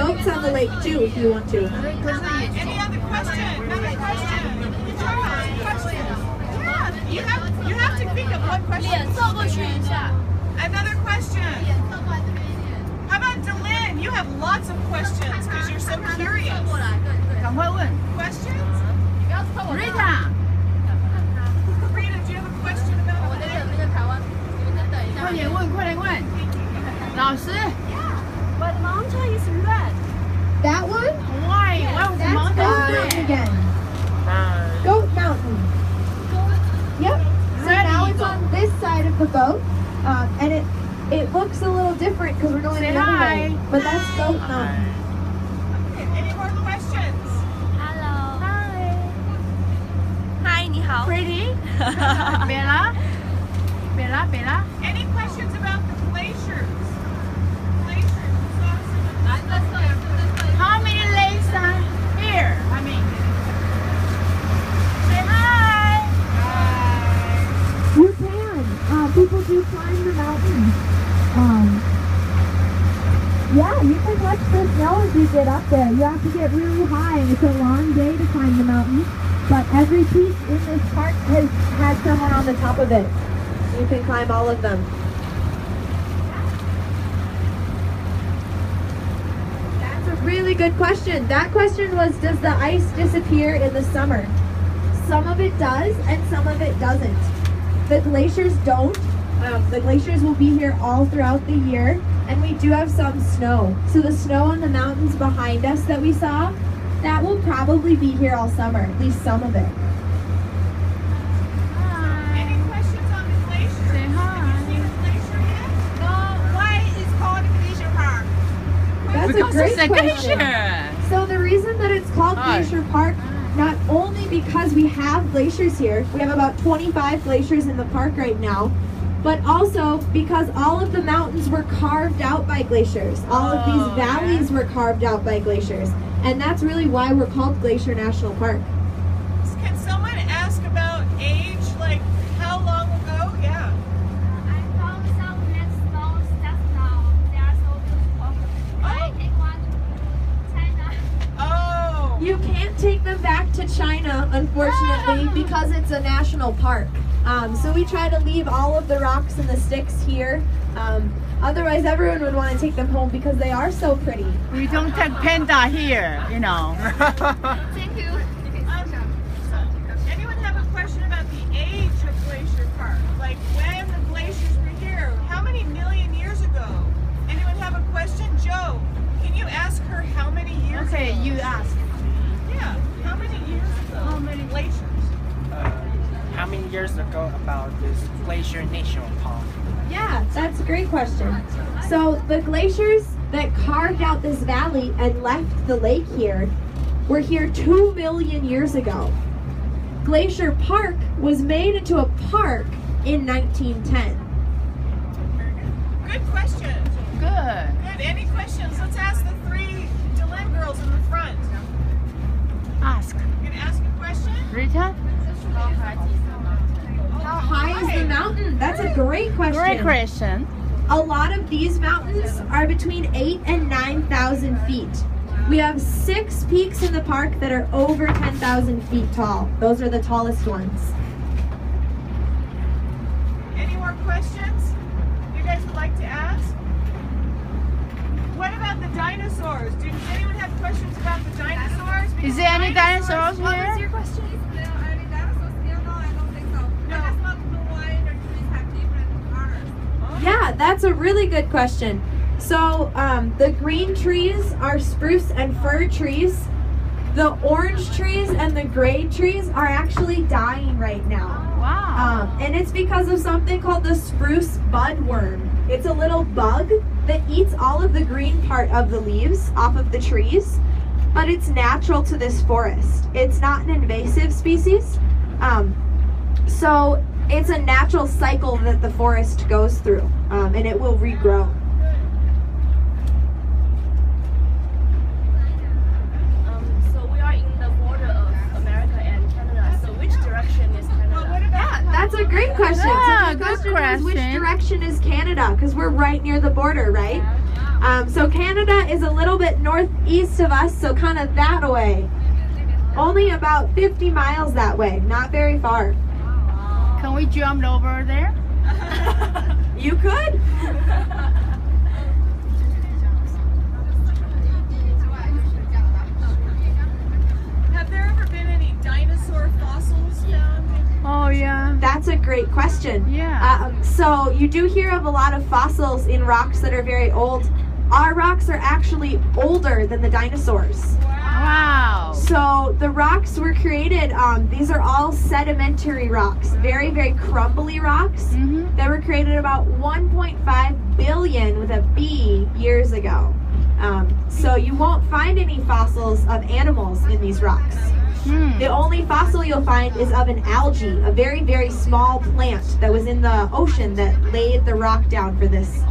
goats on the lake too if you want to. Any other question? Another question? Yeah, you have to think of one question. Another question. How about Delin? You have lots of questions because you're so curious. Questions? Rita. Rita, do you have a question about it? 快点问，快点问。老师。But the mountain is red. That one? Why? Why was the That's mountain Goat Mountain red? again. Goat Mountain. Yep. So now it's on this side of the boat, and it looks a little different because we're going the other way. But that's Goat Mountain. Okay, any more questions? Hello. Hi, 你好. Pretty. Bella. Bella. Any questions about the glaciers? How many lakes are here? I mean, say hi. You can. People do climb the mountain. Yeah, you can touch the snow as you get up there. You have to get really high, and it's a long day to climb the mountain. But every peak in this park has someone on the top of it. You can climb all of them. That's a really good question. That question was, does the ice disappear in the summer? Some of it does, and some of it doesn't. The glaciers don't. The glaciers will be here all throughout the year, and we do have some snow. So the snow on the mountains behind us that we saw, that will probably be here all summer, at least some of it. Any questions on the glacier? Say hi. Have you seen a glacier yet? No. Why is it called a glacier park? That's Because a great it's a question. glacier. So the reason that it's called Glacier Park, not only because we have glaciers here, we have about 25 glaciers in the park right now, but also because all of the mountains were carved out by glaciers. All of these valleys were carved out by glaciers. And that's really why we're called Glacier National Park. Can someone ask about age, like how long ago? Yeah. I found some red snow just now. They are so beautiful. I take one to China. Oh. You can't take them back to China, unfortunately, because it's a national park. So we try to leave all of the rocks and the sticks here. Otherwise, everyone would want to take them home because they are so pretty. We don't take panda here, you know. Thank you. Anyone have a question about the age of Glacier Park? Like when the glaciers were here? How many million years ago? Anyone have a question? Joe, can you ask her how many years Okay, ago? you ask. Yeah, how many years ago? How many glaciers? How many years ago about this Glacier National Park? Yeah, that's a great question. So the glaciers that carved out this valley and left the lake here were here 2 million years ago. Glacier Park was made into a park in 1910. Good question. Good. Good. Any questions? Let's ask the three Delin girls in the front. Ask. You gonna ask a question? Rita? How high is the mountain? That's a great question. Great question. A lot of these mountains are between 8,000 and 9,000 feet. We have 6 peaks in the park that are over 10,000 feet tall. Those are the tallest ones. Any more questions you guys would like to ask? What about the dinosaurs? Does anyone have questions about the dinosaurs? Because Is there any dinosaurs What was here? your question? Is there any dinosaurs here? No, I don't think so. No. I just want to know why the trees have different colors. Yeah, that's a really good question. So the green trees are spruce and fir trees. The orange trees and the gray trees are actually dying right now. Wow. And it's because of something called the spruce budworm. It's a little bug that eats all of the green part of the leaves off of the trees, but it's natural to this forest. It's not an invasive species. So it's a natural cycle that the forest goes through, and it will regrow. So we are in the border of America and Canada. So which direction is Canada? Well, what about That's a great question. Yeah, So the good question is, which question. direction is Canada? Because we're right near the border, right? So Canada is a little bit northeast of us, so kind of that way. Only about 50 miles that way, not very far. Can we jump over there? You could. Have there ever been any dinosaur fossils found? Oh yeah. That's a great question. Yeah. So you do hear of a lot of fossils in rocks that are very old. Our rocks are actually older than the dinosaurs. Wow. So the rocks were created, these are all sedimentary rocks, very, very crumbly rocks that were created about 1.5 billion with a B years ago. So you won't find any fossils of animals in these rocks. The only fossil you'll find is of an algae, a very, very small plant that was in the ocean that laid the rock down for this